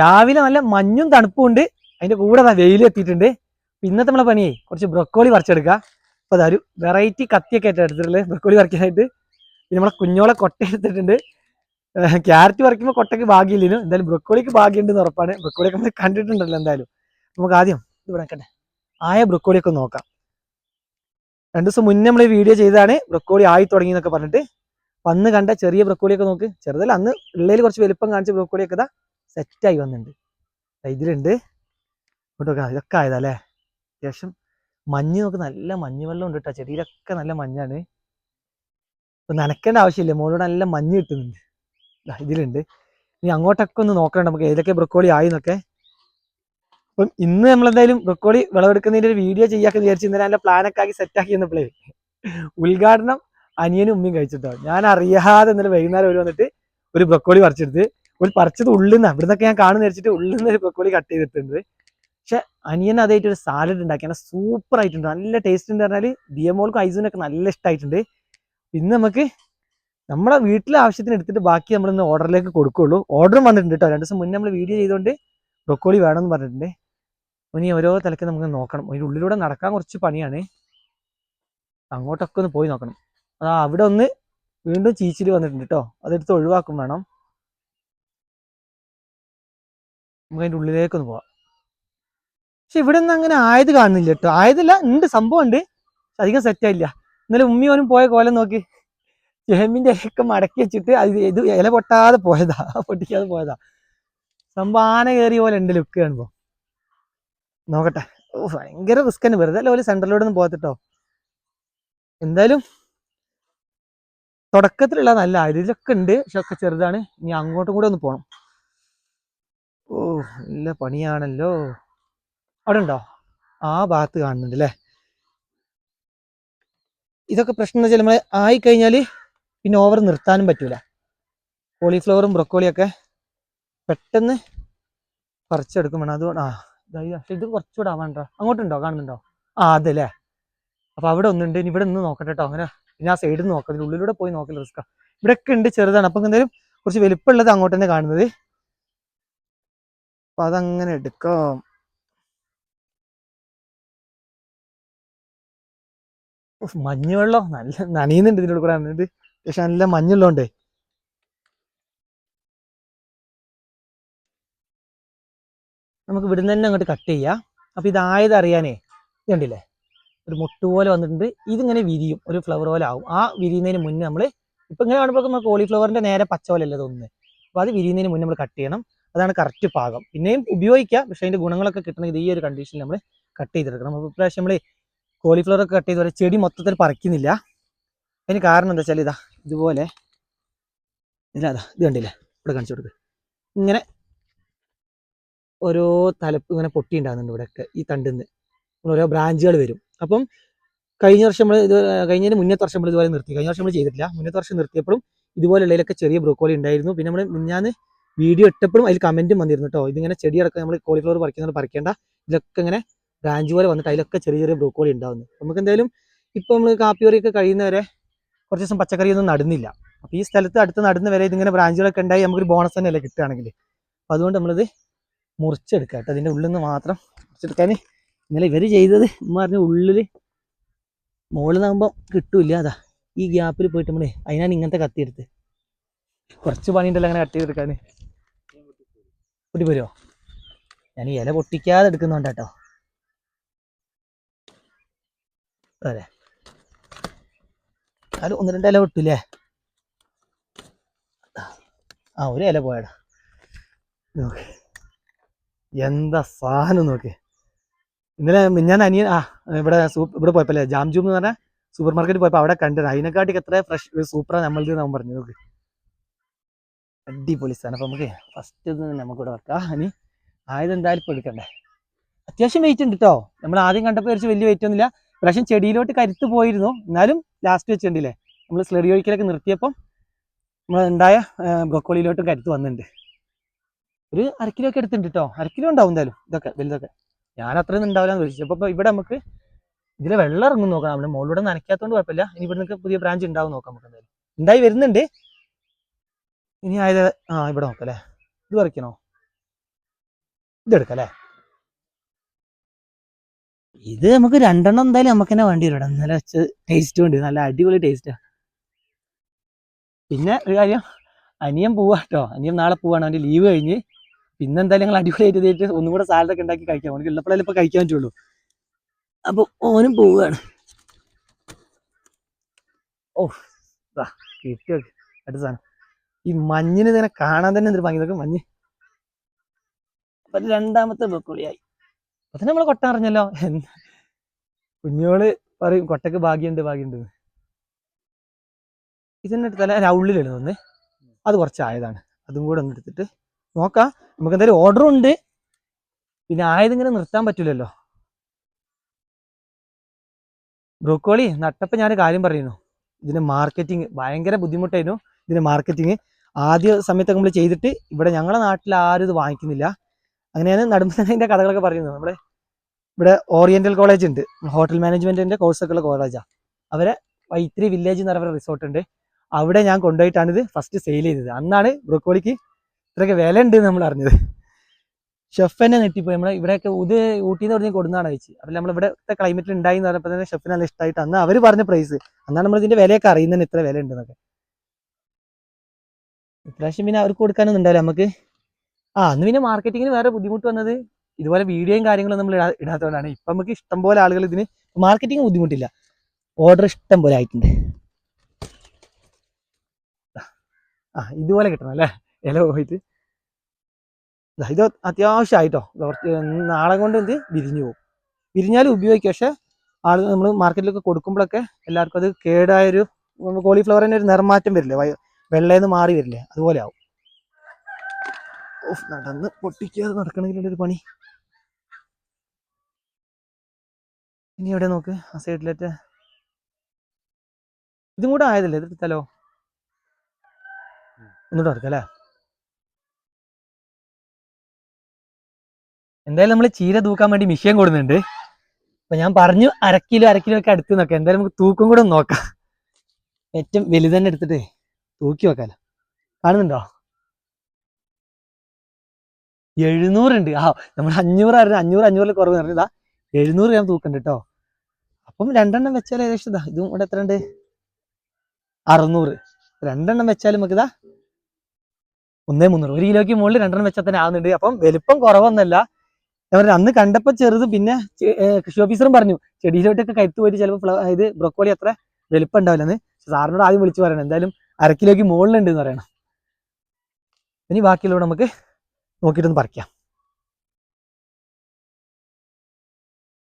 രാവിലെ നല്ല മഞ്ഞും തണുപ്പും ഉണ്ട്, അതിന്റെ കൂടെ വെയിൽ എത്തിയിട്ടുണ്ട്. ഇന്നത്തെ നമ്മളെ പണിയേ കുറച്ച് ബ്രൊക്കോളി പറിച്ചെടുക്കുക. അപ്പൊ അതൊരു വെറൈറ്റി കത്തിയൊക്കെ ആയിട്ട് എടുത്തിട്ടുള്ളത് ബ്രൊക്കോളി പറിക്കാനായിട്ട്. പിന്നെ നമ്മളെ കുഞ്ഞോളെ കൊട്ട എടുത്തിട്ടുണ്ട്. ക്യാരറ്റ് പറിക്കുമ്പോൾ കൊട്ടയ്ക്ക് ഭാഗ്യമില്ലേനും, എന്തായാലും ബ്രൊക്കോളിക്ക് ഭാഗ്യമുണ്ടെന്ന് ഉറപ്പാണ്. ബ്രൊക്കോളിയൊക്കെ നമ്മൾ കണ്ടിട്ടുണ്ടല്ലോ. എന്തായാലും നമുക്ക് ആദ്യം ഇവിടെ നിൽക്കട്ടെ, ആയ ബ്രൊക്കോളിയൊക്കെ നോക്കാം. 2 ദിവസം മുന്നേ നമ്മൾ വീഡിയോ ചെയ്തതാണ് ബ്രൊക്കോളി ആയി തുടങ്ങി എന്നൊക്കെ പറഞ്ഞിട്ട്. അന്ന് കണ്ട ചെറിയ ബ്രൊക്കോളിയൊക്കെ നോക്ക്, ചെറുതല്ല, അന്ന് ഉള്ളതിൽ കുറച്ച് വലുപ്പം കാണിച്ച ബ്രൊക്കോളിയൊക്കെ ഇതാ സെറ്റായി വന്നിട്ടുണ്ട്. ഇതിലുണ്ട് ഇങ്ങോട്ടൊക്കെ, ഇതൊക്കെ ആയതാ അല്ലേ. അത്യാവശ്യം മഞ്ഞ് നോക്ക്, നല്ല മഞ്ഞ് വെള്ളം ഉണ്ട് കേട്ടോ, ചെടിയിലൊക്കെ നല്ല മഞ്ഞാണ്. ഇപ്പൊ നനക്കേണ്ട ആവശ്യമില്ല, മുകളിലൂടെ നല്ല മഞ്ഞ് കിട്ടുന്നുണ്ട്. ഇതിലുണ്ട്. ഇനി അങ്ങോട്ടൊക്കെ ഒന്ന് നോക്കണം നമുക്ക് ഏതൊക്കെ ബ്രൊക്കോളി ആയി എന്നൊക്കെ. അപ്പം ഇന്ന് നമ്മളെന്തായാലും ബ്രൊക്കോളി വിളവെടുക്കുന്നതിന്റെ ഒരു വീഡിയോ ചെയ്യാക്കെ വിചാരിച്ചു. ഇന്നലെ നല്ല പ്ലാനൊക്കെ ആക്കി സെറ്റാക്കി വന്നപ്പോഴേ ഉദ്ഘാടനം അനിയനും ഉമ്മയും കഴിച്ചിട്ടോ. ഞാൻ അറിയാതെ ഇന്നലെ വൈകുന്നേരം ഒരു വന്നിട്ട് ഒരു ബ്രൊക്കോളി പറിച്ചെടുത്ത്. ഒരു പറിച്ചത് ഉള്ളിൽ നിന്നാണ്, ഇവിടുന്നൊക്കെ ഞാൻ കാണുന്ന വെച്ചിട്ട് ഉള്ളിൽ നിന്ന് ഒരു ബ്രൊക്കോളി കട്ട് ചെയ്തിട്ടുണ്ട്. പക്ഷെ അനിയൻ അതായിട്ട് ഒരു സാലഡ് ഉണ്ടാക്കി, സൂപ്പർ ആയിട്ടുണ്ട്, നല്ല ടേസ്റ്റ് ഉണ്ട്. പറഞ്ഞാൽ ദിയമോൾക്കും ഐസൂനൊക്കെ നല്ല ഇഷ്ടമായിട്ടുണ്ട്. ഇന്ന് നമുക്ക് നമ്മുടെ വീട്ടിലെ ആവശ്യത്തിന് എടുത്തിട്ട് ബാക്കി നമ്മളിന്ന് ഓർഡറിലേക്ക് കൊടുക്കുള്ളൂ. ഓർഡറും വന്നിട്ടുണ്ട് കേട്ടോ. 2 ദിവസം മുന്നേ നമ്മൾ വീഡിയോ ചെയ്തുകൊണ്ട് ബ്രൊക്കോളി വേണമെന്ന് പറഞ്ഞിട്ടുണ്ട്. ഇനി ഓരോ തലക്ക് നമുക്ക് നോക്കണം. അതിൻ്റെ ഉള്ളിലൂടെ നടക്കാൻ കുറച്ച് പണിയാണ്, അങ്ങോട്ടൊക്കെ ഒന്ന് പോയി നോക്കണം. അവിടെ ഒന്ന് വീണ്ടും ചീച്ചിൽ വന്നിട്ടുണ്ട് കേട്ടോ, അതെടുത്ത് ഒഴിവാക്കും വേണം. നമുക്ക് അതിൻ്റെ ഉള്ളിലേക്കൊന്ന് പോവാം. പക്ഷെ ഇവിടെ ഒന്നും അങ്ങനെ ആയത് കാണുന്നില്ല കേട്ടോ. ആയതില്ല, ഉണ്ട്, സംഭവം ഉണ്ട്, അധികം സെറ്റായില്ല. ഇന്നലെ ഉമ്മിയോനും പോയ കോലം നോക്കി, ചേമ്പിന്റെ ഇലയൊക്കെ മടക്കി വെച്ചിട്ട് ഇത് ഇല പൊട്ടാതെ പോയതാ, പൊട്ടിക്കാതെ പോയതാ. സംഭവം ആന കയറിയ പോലെ ഉണ്ട് ലുക്ക് കാണുമ്പോ. നോക്കട്ടെ. ഭയങ്കര റിസ്ക് തന്നെ, വെറുതെ അല്ല പോലെ സെൻട്രലിലൂടെ ഒന്നും പോകത്തിട്ടോ. എന്തായാലും തുടക്കത്തിലുള്ള നല്ല ഇതിലൊക്കെ ഉണ്ട്, പക്ഷെ ഒക്കെ ചെറുതാണ്. ഇനി അങ്ങോട്ടും കൂടെ ഒന്ന് പോകണം. നല്ല പണിയാണല്ലോ. അവിടെ ഉണ്ടോ? ആ ഭാഗത്ത് കാണുന്നുണ്ട് അല്ലേ. ഇതൊക്കെ പ്രശ്നം എന്ന് വെച്ചാൽ നമ്മൾ ആയിക്കഴിഞ്ഞാൽ പിന്നെ ഓവർ നിർത്താനും പറ്റൂല. കോളിഫ്ലവറും ബ്രൊക്കോളിയൊക്കെ പെട്ടെന്ന് പറിച്ചെടുക്കും വേണം. അതുകൊണ്ട് പക്ഷെ ഇത് കുറച്ചുകൂടെ ആവാണ്ടോ. അങ്ങോട്ടുണ്ടോ, കാണുന്നുണ്ടോ? അതല്ലേ. അപ്പൊ അവിടെ ഒന്നുണ്ട്. ഇനി ഇവിടെ ഒന്ന് നോക്കട്ടെ കേട്ടോ. അങ്ങനെ ഞാൻ സൈഡിൽ നിന്ന് നോക്കാം, ഇതിൻ്റെ ഉള്ളിലൂടെ പോയി നോക്കൽ റിസ്ക്കാ. ഇവിടെയൊക്കെ ഉണ്ട്, ചെറുതാണ്. അപ്പൊ എന്തായാലും കുറച്ച് വലിപ്പമുള്ളത് അങ്ങോട്ട് തന്നെ കാണുന്നത്. അപ്പൊ അതങ്ങനെ എടുക്കാം. മഞ്ഞുവെള്ളം നല്ല നനയുന്നുണ്ട് ഇതിൻ്റെ കൂടെ വന്നിട്ട്, പക്ഷെ നല്ല മഞ്ഞുള്ളതുകൊണ്ടേ. നമുക്ക് ഇവിടുന്ന് തന്നെ അങ്ങോട്ട് കട്ട് ചെയ്യാം. അപ്പൊ ഇതായത് അറിയാനേ, ഇത് കണ്ടില്ലേ, ഒരു മുട്ട് പോലെ വന്നിട്ടുണ്ട്. ഇതിങ്ങനെ വിരിയും, ഒരു ഫ്ലവർ പോലെ ആവും. ആ വിരിയുന്നതിന് മുന്നേ നമ്മൾ ഇപ്പൊ ഇങ്ങനെ കാണുമ്പോൾ നമ്മൾ കോളിഫ്ലവറിന്റെ നേരെ പച്ച പോലെ അല്ലേ തോന്നുന്നത്. അപ്പൊ അത് വിരിയുന്നതിന് മുന്നേ നമ്മൾ കട്ട് ചെയ്യണം. അതാണ് കറക്റ്റ് പാകം. പിന്നെയും ഉപയോഗിക്കാം, പക്ഷെ അതിന്റെ ഗുണങ്ങളൊക്കെ കിട്ടണമെങ്കിൽ ഈ ഒരു കണ്ടീഷനിൽ നമ്മൾ കട്ട് ചെയ്തെടുക്കണം. അപ്പോൾ ഇപ്രാവശ്യം നമ്മൾ കോളിഫ്ലവർ ഒക്കെ കട്ട് ചെയ്ത ചെടി മൊത്തത്തിൽ പറിക്കുന്നില്ല. അതിന് കാരണം എന്താ വെച്ചാൽ ഇതാ ഇതുപോലെ ഇത് കണ്ടില്ലേ, ഇവിടെ കാണിച്ചു കൊടുക്കുക. ഇങ്ങനെ ഓരോ തലപ്പ് ഇങ്ങനെ പൊട്ടി ഉണ്ടാകുന്നുണ്ട് ഇവിടെയൊക്കെ. ഈ തണ്ടിന്ന് ഓരോ ബ്രാഞ്ചുകൾ വരും. അപ്പം കഴിഞ്ഞ വർഷം നമ്മൾ കഴിഞ്ഞതിന് മുന്നത്തെ വർഷം നമ്മൾ ഇതുപോലെ നിർത്തി. കഴിഞ്ഞ വർഷം നമ്മൾ ചെയ്തിട്ടില്ല, മുന്നത്തെ വർഷം നിർത്തിയപ്പോഴും ഇതുപോലെയുള്ളതിലൊക്കെ ചെറിയ ബ്രോക്കോളി ഉണ്ടായിരുന്നു. പിന്നെ നമ്മൾ മിഞ്ഞാന്ന് വീഡിയോ ഇട്ടപ്പോഴും അതിൽ കമന്റും വന്നിരുന്നു കേട്ടോ. ഇതിങ്ങനെ ചെടിയടക്കം നമ്മൾ കോളിഫ്ലവർ പറിക്കേണ്ട, ഇതിലൊക്കെ ഇങ്ങനെ ബ്രാഞ്ച് പോലെ വന്നിട്ട് അതിലൊക്കെ ചെറിയ ചെറിയ ബ്രോക്കോളി ഉണ്ടാവുന്നു. നമുക്ക് എന്തായാലും ഇപ്പം നമ്മൾ കാപ്പിയോറിയൊക്കെ കഴിയുന്നവരെ കുറച്ച് ദിവസം പച്ചക്കറിയൊന്നും നടുന്നില്ല. അപ്പോൾ ഈ സ്ഥലത്ത് അടുത്ത് നടുന്ന വരെ ഇതിങ്ങനെ ബ്രാഞ്ചുകളൊക്കെ ഉണ്ടായി നമുക്കൊരു ബോണസ് തന്നെയല്ലേ കിട്ടുകയാണെങ്കിൽ. അപ്പോൾ അതുകൊണ്ട് നമ്മളിത് മുറിച്ചെടുക്കാം കേട്ടോ. അതിൻ്റെ ഉള്ളിൽ നിന്ന് മാത്രം മുറിച്ചെടുക്കാൻ ഇന്നലെ ഇവർ ചെയ്തത് ഉമ്മ പറഞ്ഞ ഉള്ളിൽ മുകളിൽ നിന്നാകുമ്പോൾ കിട്ടൂല. അതാ ഈ ഗ്യാപ്പിൽ പോയിട്ട് നമ്മളെ അതിനാണ് ഇങ്ങനത്തെ കത്തിയെടുത്ത്. കുറച്ച് പണിയുണ്ടല്ലോ അങ്ങനെ കട്ട് ചെയ്തെടുക്കാൻ. പൊട്ടിപ്പോരോ? ഞാൻ ഈ ഇല പൊട്ടിക്കാതെ എടുക്കുന്നുണ്ട് കേട്ടോ. അതെ, അത് 1-2 ഇല പൊട്ടില്ലേ. ഒരു ഇല പോയടാ. നോക്ക് എന്താ സാധനം നോക്ക്. ഇന്നലെ ഞാൻ അനിയൻ ഇവിടെ പോയപ്പോ ജാംജൂം എന്ന് പറഞ്ഞാൽ സൂപ്പർ മാർക്കറ്റിൽ പോയപ്പോൾ അവിടെ കണ്ടത്. അതിനെക്കാട്ടിക്ക് എത്ര ഫ്രഷ് സൂപ്പറാണ് നമ്മളിത് നമ്മൾ പറഞ്ഞു. നോക്ക് അടിപൊളി സാധനം. അപ്പൊ നമുക്ക് ഫസ്റ്റ് നമുക്കിവിടെ വെക്കാം. ഇനി ആയതെന്തായാലും ഇപ്പോൾ എടുക്കണ്ടേ. അത്യാവശ്യം വെയിറ്റ് ഉണ്ട് കേട്ടോ. നമ്മൾ ആദ്യം കണ്ടപ്പോൾ വിചാരിച്ച് വലിയ വെയിറ്റ് ഒന്നുമില്ല. പ്രാവശ്യം ചെടിയിലോട്ട് കരുത്ത് പോയിരുന്നു, എന്നാലും ലാസ്റ്റ് വെച്ചിട്ടുണ്ടില്ലേ നമ്മൾ സ്ലറി ഒഴിക്കലൊക്കെ നിർത്തിയപ്പോൾ നമ്മൾ ഉണ്ടായ ബ്രൊക്കോളിയിലോട്ടും കരുത്ത് വന്നിട്ടുണ്ട്. ഒരു 1/2 കിലോ ഒക്കെ എടുത്തിട്ടുണ്ട് കേട്ടോ. 1/2 കിലോ ഉണ്ടാവും എന്തായാലും. ഇതൊക്കെ വലുതൊക്കെ ഞാൻ അത്രയൊന്നും ഉണ്ടാവില്ലാന്ന് വിചാരിച്ചു. അപ്പോൾ ഇവിടെ നമുക്ക് ഇതിലെ വെള്ളം ഇറങ്ങും നോക്കാം. നമ്മുടെ മുകളിലൂടെ നനയ്ക്കാത്തതുകൊണ്ട് കുഴപ്പമില്ല. ഇനി ഇവിടെ നിന്നൊക്കെ പുതിയ ബ്രാഞ്ച് ഉണ്ടാവും നോക്കാം. നമുക്ക് എന്തായാലും ഉണ്ടായി വരുന്നുണ്ട്. ഇനി ആയത് ഇവിടെ നോക്കാം അല്ലേ. ഇത് പറിക്കണോ? ഇതെടുക്കാം അല്ലേ? ഇത് നമുക്ക് രണ്ടെണ്ണം എന്തായാലും നമുക്ക് തന്നെ വേണ്ടി വരും. നല്ല ടേസ്റ്റ് ഉണ്ട്, നല്ല അടിപൊളി ടേസ്റ്റാ. പിന്നെ ഒരു കാര്യം, അനിയൻ പോവാ കേട്ടോ. അനിയൻ നാളെ പോവാണ്, അവൻ്റെ ലീവ് കഴിഞ്ഞ്. പിന്നെ എന്തായാലും ഞങ്ങൾ അടിപൊളിയായിട്ട് ചെയ്തിട്ട് ഒന്നും കൂടെ സാലഡൊക്കെ ഉണ്ടാക്കി കഴിക്കാം. അവർക്ക് ഉള്ളപ്പോഴല്ലേ ഇപ്പൊ കഴിക്കാൻ പറ്റുള്ളൂ. അപ്പൊ ഓനും പോവുകയാണ്. ഓ കിട്ടിയോ അടുത്ത സാധനം. ഈ മഞ്ഞിന് ഇങ്ങനെ കാണാൻ തന്നെ എന്തൊരു ഭംഗി. ഇതൊക്കെ മഞ്ഞ്. അപ്പൊ രണ്ടാമത്തെ ബ്രൊക്കോളിയായി. അപ്പൊ തന്നെ നമ്മളെ കൊട്ട അറിഞ്ഞല്ലോ. കുഞ്ഞോള് പറയും കൊട്ടക്ക് ഭാഗ്യമുണ്ട് ഭാഗ്യമുണ്ട്. ഇതിൻ്റെ അടുത്തല്ല ഉള്ളിലാണ് ഒന്ന്, അത് കുറച്ചായതാണ്. അതും കൂടെ ഒന്ന് എടുത്തിട്ട് നോക്കാം. നമുക്ക് എന്തായാലും ഓർഡറും ഉണ്ട്, പിന്നെ ആയതിങ്ങനെ നിർത്താൻ പറ്റില്ലല്ലോ. ബ്രോക്കോളി നട്ടപ്പോൾ ഞാൻ കാര്യം പറയുന്നു, ഇതിന് മാർക്കറ്റിംഗ് ഭയങ്കര ബുദ്ധിമുട്ടായിരുന്നു. ഇതിന് മാർക്കറ്റിംഗ് ആദ്യ സമയത്തൊക്കെ നമ്മൾ ചെയ്തിട്ട് ഇവിടെ ഞങ്ങളുടെ നാട്ടിൽ ആരും ഇത് വാങ്ങിക്കുന്നില്ല. അങ്ങനെയാണ് നടുമ്പതിൻ്റെ കഥകളൊക്കെ പറയുന്നത്. നമ്മുടെ ഇവിടെ ഓറിയന്റൽ കോളേജ് ഉണ്ട്, ഹോട്ടൽ മാനേജ്മെന്റിന്റെ കോഴ്സൊക്കെ ഉള്ള കോളേജാണ്. അവരെ വൈത്തിരി വില്ലേജ് എന്ന് പറയുന്ന റിസോർട്ട് ഉണ്ട്. അവിടെ ഞാൻ കൊണ്ടുപോയിട്ടാണ് ഇത് ഫസ്റ്റ് സെയിൽ ചെയ്തത്. അന്നാണ് ബ്രോക്കോളിക്ക് ഇത്രയൊക്കെ വില ഉണ്ട് നമ്മൾ അറിഞ്ഞത്. ഷെഫ് തന്നെ നെട്ടിപ്പോയി. നമ്മളെ ഇവിടെയൊക്കെ ഊട്ടിന്ന് പറഞ്ഞ് കൊടുന്നാണ് വെച്ച്. അപ്പോൾ നമ്മൾ ഇവിടുത്തെ ക്ലൈമറ്റിൽ ഉണ്ടായി എന്ന് പറഞ്ഞപ്പോൾ തന്നെ ഷെഫിന് നല്ല ഇഷ്ടമായിട്ട് അന്ന് അവർ പറഞ്ഞ പ്രൈസ്. അന്നാണ് നമ്മൾ ഇതിന്റെ വിലയൊക്കെ അറിയുന്നതിന് ഇത്ര വില ഉണ്ടെന്നൊക്കെ. ഇപ്രാവശ്യം പിന്നെ അവർക്ക് കൊടുക്കാനൊന്നും ഉണ്ടാവില്ല നമുക്ക്. അന്ന് പിന്നെ മാർക്കറ്റിങ്ങിന് വേറെ ബുദ്ധിമുട്ട് വന്നത് ഇതുപോലെ വീഡിയോയും കാര്യങ്ങളും നമ്മൾ ഇടാത്തതുകൊണ്ടാണ്. ഇപ്പം നമുക്ക് ഇഷ്ടം പോലെ ആളുകൾ ഇതിന് മാർക്കറ്റിംഗ് ബുദ്ധിമുട്ടില്ല, ഓർഡർ ഇഷ്ടം പോലെ ആയിട്ടുണ്ട്. ഇതുപോലെ കിട്ടണം അല്ലേ ഇല പോയിട്ട്. ഇത് അത്യാവശ്യമായിട്ടോ, നാളെ കൊണ്ട് ഇത് വിരിഞ്ഞു പോകും. വിരിഞ്ഞാലും ഉപയോഗിക്കും. പക്ഷെ ആളുകൾ നമ്മൾ മാർക്കറ്റിലൊക്കെ കൊടുക്കുമ്പോഴൊക്കെ എല്ലാവർക്കും അത് കേടായൊരു കോളിഫ്ലവറിൻ്റെ ഒരു നിറമാറ്റം വരില്ലേ, വെള്ളേന്ന് മാറി വരില്ലേ, അതുപോലെ ആവും. നടന്ന് പൊട്ടിക്കാതെ നടക്കണമെങ്കിലൊരു പണി. ഇനി എവിടെ നോക്ക്, ആ സൈഡിലേറ്റ് ഇതും കൂടെ ആയതല്ലേ, ഇത് എടുത്താലോ? ഒന്നുകൂടെ എടുക്കാം അല്ലേ? എന്തായാലും നമ്മൾ ചീര തൂക്കാൻ വേണ്ടി മിഷ്യൻ കൊടുക്കുന്നുണ്ട്. അപ്പൊ ഞാൻ പറഞ്ഞു അര കിലോ ഒക്കെ അടുത്ത് നോക്കാം. എന്തായാലും നമുക്ക് തൂക്കം കൂടെ ഒന്ന് നോക്കാം. ഏറ്റവും വലുത് തന്നെ എടുത്തിട്ട് തൂക്കി വെക്കാലോ. കാണുന്നുണ്ടോ? 700 ഉണ്ട്. നമ്മൾ 500 കുറവ് പറഞ്ഞതാ. 700 ഗ്രാം തൂക്കണ്ട് കേട്ടോ. അപ്പം രണ്ടെണ്ണം വെച്ചാൽ ഏകദേശം ഇതാ, ഇതും ഇവിടെ എത്ര ഉണ്ട്? 600. രണ്ടെണ്ണം വെച്ചാലും നമുക്ക് ഇതാ 1300. 1 കിലോയ്ക്ക് മുകളിൽ രണ്ടെണ്ണം വെച്ചാൽ തന്നെ ആവുന്നുണ്ട്. അപ്പം വലുപ്പം കുറവൊന്നല്ല. ഞാൻ പറഞ്ഞു അന്ന് കണ്ടപ്പോൾ ചെറുത്. പിന്നെ കൃഷി ഓഫീസറും പറഞ്ഞു ചെടിയിലോട്ടൊക്കെ കയറ്റി പോയിട്ട് ചിലപ്പോൾ ഇത് ബ്രൊക്കോളി അത്ര വലുപ്പം ഉണ്ടാവില്ലെന്ന്. സാറിനോട് ആദ്യം വിളിച്ച് പറയണം, എന്തായാലും 1 കിലോയ്ക്ക് മുകളിലുണ്ട് എന്ന് പറയണം. ഇനി ബാക്കിയുള്ളവർ നമുക്ക് നോക്കിയിട്ടൊന്ന് പറിക്കാം.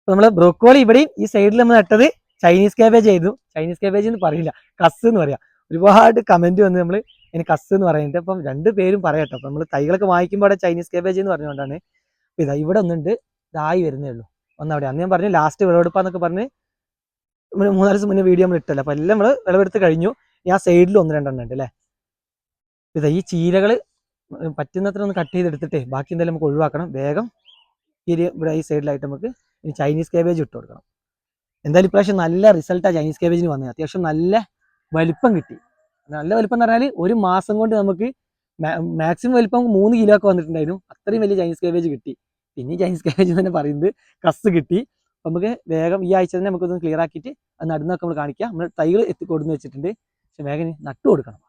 നമ്മള് ബ്രോക്കോളി ഇവിടെയും ഈ സൈഡിൽ നമ്മൾ നട്ടത് ചൈനീസ് കാബേജ് ആയിരുന്നു. ചൈനീസ് കാബേജ് എന്ന് പറയില്ല, കസ് എന്ന് പറയാം. ഒരുപാട് കമന്റ് വന്ന് നമ്മൾ ഇനി കസ് എന്ന് പറയുന്നുണ്ട്. അപ്പം 2 പേരും പറയട്ടോ. അപ്പം നമ്മൾ തൈകളൊക്കെ വാങ്ങിക്കുമ്പോൾ അവിടെ ചൈനീസ് കാബേജ് എന്ന് പറഞ്ഞുകൊണ്ടാണ്. ഇതാ ഇവിടെ ഒന്നുണ്ട്, ഇതായി വരുന്നേ ഉള്ളൂ. ഒന്നവിടെ അന്ന് ഞാൻ പറഞ്ഞു ലാസ്റ്റ് വിളവെടുപ്പാന്നൊക്കെ പറഞ്ഞ് 3-4 ദിവസം മുന്നേ വീഡിയോ നമ്മൾ ഇട്ടല്ലോ. അപ്പം എല്ലാം നമ്മൾ വിളവെടുത്ത് കഴിഞ്ഞു. ആ സൈഡിൽ 1-2 ഉണ്ട് അല്ലേ. ഇതാ ഈ ചീരകൾ പറ്റുന്നത്ര ഒന്ന് കട്ട് ചെയ്തെടുത്തിട്ടേ ബാക്കി എന്തായാലും നമുക്ക് ഒഴിവാക്കണം. വേഗം ഇവിടെ ഈ സൈഡിലായിട്ട് നമുക്ക് ഇനി ചൈനീസ് കാബേജ് ഇട്ട് കൊടുക്കണം. എന്തായാലും ഇപ്രാവശ്യം നല്ല റിസൾട്ടാണ് ചൈനീസ് കാബേജിന് വന്നത്. അത്യാവശ്യം നല്ല വലിപ്പം കിട്ടി. നല്ല വലിപ്പം എന്ന് പറഞ്ഞാൽ 1 മാസം കൊണ്ട് നമുക്ക് മാക്സിമം വലിപ്പം 3 കിലോ ഒക്കെ വന്നിട്ടുണ്ടായിരുന്നു. അത്രയും വലിയ ചൈനീസ് കാബേജ് കിട്ടി. പിന്നെ ചൈനീസ് കാബേജ് തന്നെ പറയുന്നത് കസ് കിട്ടി. നമുക്ക് വേഗം ഈ ആഴ്ച തന്നെ നമുക്കൊന്ന് ക്ലിയർ ആക്കിയിട്ട് അത് നടുന്നൊക്കെ നമ്മൾ കാണിക്കാം. നമ്മൾ തൈകൾ കൊടുന്ന് വെച്ചിട്ടുണ്ട്, പക്ഷെ വേഗം നട്ടു കൊടുക്കണം.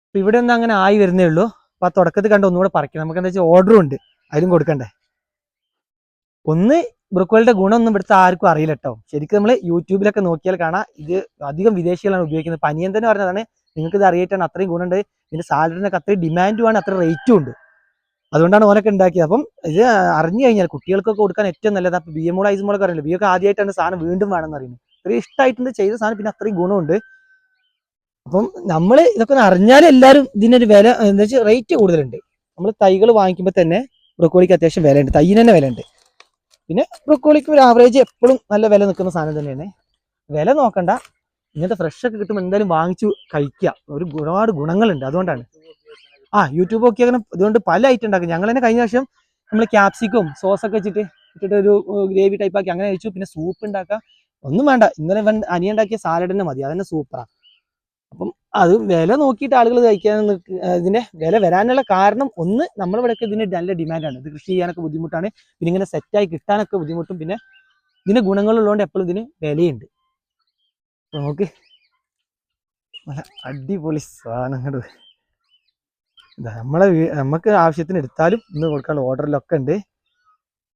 അപ്പം ഇവിടെ ഒന്നും അങ്ങനെ ആയി വരുന്നേ ഉള്ളൂ. അപ്പോൾ ആ തുടക്കത്തിൽ കണ്ട് ഒന്നുകൂടെ പറിക്കണം. നമുക്ക് എന്താ വെച്ചാൽ ഓർഡറും ഉണ്ട്, അതിലും കൊടുക്കണ്ടേ. ഒന്ന് ബ്രൊക്കോളിയുടെ ഗുണമൊന്നും ഇവിടുത്തെ ആർക്കും അറിയില്ല കേട്ടോ. ശരിക്കും നമ്മൾ യൂട്യൂബിലൊക്കെ നോക്കിയാൽ കാണാം, ഇത് അധികം വിദേശികളാണ് ഉപയോഗിക്കുന്നത്. പനിയൻ തന്നെ പറഞ്ഞതാണ് നിങ്ങൾക്ക് ഇത് അറിയിട്ടാണ്, അത്രയും ഗുണമുണ്ട്. ഇതിന്റെ സാലഡിനൊക്കെ അത്രയും ഡിമാൻഡുമാണ്, അത്ര റേറ്റും ഉണ്ട്. അതുകൊണ്ടാണ് ഓനൊക്കെ ഉണ്ടാക്കിയത്. അപ്പം ഇത് അറിഞ്ഞു കഴിഞ്ഞാൽ കുട്ടികൾക്കൊക്കെ കൊടുക്കാൻ ഏറ്റവും നല്ലത്. അപ്പം ബി എം മോൾ ഐസ് അറിയില്ല, ബി ഒക്കെ ആദ്യമായിട്ടാണ് സാധനം വീണ്ടും വേണമെന്ന് അറിയുന്നത്. അത്രയും ഇഷ്ടമായിട്ടുണ്ട് ചെയ്ത സാധനം, പിന്നെ അത്രയും ഗുണമുണ്ട്. അപ്പം നമ്മൾ ഇതൊക്കെ അറിഞ്ഞാൽ എല്ലാവരും ഇതിനൊരു വില എന്താ വെച്ചാൽ റേറ്റ് കൂടുതലുണ്ട്. നമ്മൾ തൈകൾ വാങ്ങിക്കുമ്പോൾ തന്നെ ബ്രൊക്കോളിക്ക് അത്യാവശ്യം വിലയുണ്ട്, തൈന് തന്നെ വിലയുണ്ട്. പിന്നെ ബ്രൊക്കോളിക്ക് ഒരു ആവറേജ് എപ്പോഴും നല്ല വില നിൽക്കുന്ന സാധനം തന്നെയാണ്. വില നോക്കണ്ട, ഇങ്ങനത്തെ ഫ്രഷ് ഒക്കെ കിട്ടുമ്പോൾ എന്തായാലും വാങ്ങിച്ചു കഴിക്കുക. ഒരുപാട് ഗുണങ്ങളുണ്ട്, അതുകൊണ്ടാണ്. യൂട്യൂബ് ഒക്കെ അങ്ങനെ ഇതുകൊണ്ട് പല ഐറ്റം ഉണ്ടാക്കും. ഞങ്ങൾ തന്നെ കഴിഞ്ഞ വർഷം നമ്മൾ ക്യാപ്സിക്കും സോസൊക്കെ ഇട്ടിട്ട് ഒരു ഗ്രേവി ടൈപ്പ് ആക്കി അങ്ങനെ കഴിച്ചു. പിന്നെ സൂപ്പ് ഉണ്ടാക്കുക, ഒന്നും വേണ്ട. ഇന്നലെ അനിയ ഉണ്ടാക്കിയ സാലഡ് തന്നെ മതി, അതന്നെ സൂപ്പറാണ്. അപ്പം അത് വില നോക്കിയിട്ട് ആളുകൾ കഴിക്കാൻ ഇതിന്റെ വില വരാനുള്ള കാരണം ഒന്ന് നമ്മളിവിടെയൊക്കെ ഇതിന് നല്ല ഡിമാൻഡാണ്. ഇത് കൃഷി ചെയ്യാനൊക്കെ ബുദ്ധിമുട്ടാണ്, പിന്നെ ഇങ്ങനെ സെറ്റായി കിട്ടാനൊക്കെ ബുദ്ധിമുട്ടും, പിന്നെ ഇതിന് ഗുണങ്ങളുള്ളതുകൊണ്ട് എപ്പോഴും ഇതിന് വിലയുണ്ട്. നമുക്ക് നല്ല അടിപൊളി സാധനങ്ങൾ നമുക്ക് ആവശ്യത്തിന് എടുത്താലും ഇന്ന് കൊടുക്കാനുള്ള ഓർഡറിലൊക്കെ ഉണ്ട്.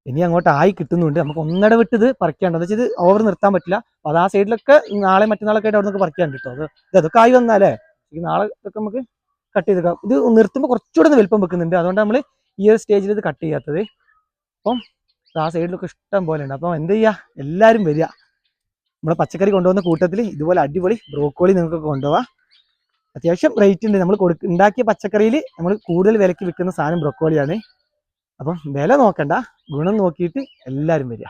ഇനി അങ്ങോട്ട് ആയി കിട്ടുന്നുണ്ട്. നമുക്ക് ഒന്നട വിട്ട് ഇത് പറിക്കാണ്ട്, എന്താ വെച്ചാൽ ഇത് ഓവർ നിർത്താൻ പറ്റില്ല. അപ്പോൾ അത് ആ സൈഡിലൊക്കെ നാളെ മറ്റന്നാളൊക്കെ ആയിട്ട് അവിടെ നിന്ന് പറിക്കാണ്ട് കേട്ടോ. അതൊക്കെ ആയി വന്നാലേ ഈ നാളെ ഇതൊക്കെ നമുക്ക് കട്ട് ചെയ്തെടുക്കാം. ഇത് നിർത്തുമ്പോൾ കുറച്ചുകൂടെ ഒന്ന് വലുപ്പം വെക്കുന്നുണ്ട്, അതുകൊണ്ട് നമ്മൾ ഈ ഒരു സ്റ്റേജിൽ ഇത് കട്ട് ചെയ്യാത്തത്. അപ്പം ആ സൈഡിലൊക്കെ ഇഷ്ടം പോലെ ഉണ്ട്. അപ്പം എന്ത് ചെയ്യുക, എല്ലാവരും വരിക. നമ്മളെ പച്ചക്കറി കൊണ്ടുവന്ന കൂട്ടത്തിൽ ഇതുപോലെ അടിപൊളി ബ്രോക്കോളി നിങ്ങൾക്കൊക്കെ കൊണ്ടുപോകാം. അത്യാവശ്യം റേറ്റ് ഉണ്ട്. നമ്മൾ ഉണ്ടാക്കിയ പച്ചക്കറിയിൽ നമ്മൾ കൂടുതൽ വിലയ്ക്ക് വിൽക്കുന്ന സാധനം ബ്രോക്കോളിയാണ്. അപ്പം വില നോക്കണ്ട, ഗുണം നോക്കിയിട്ട് എല്ലാവരും വരിക.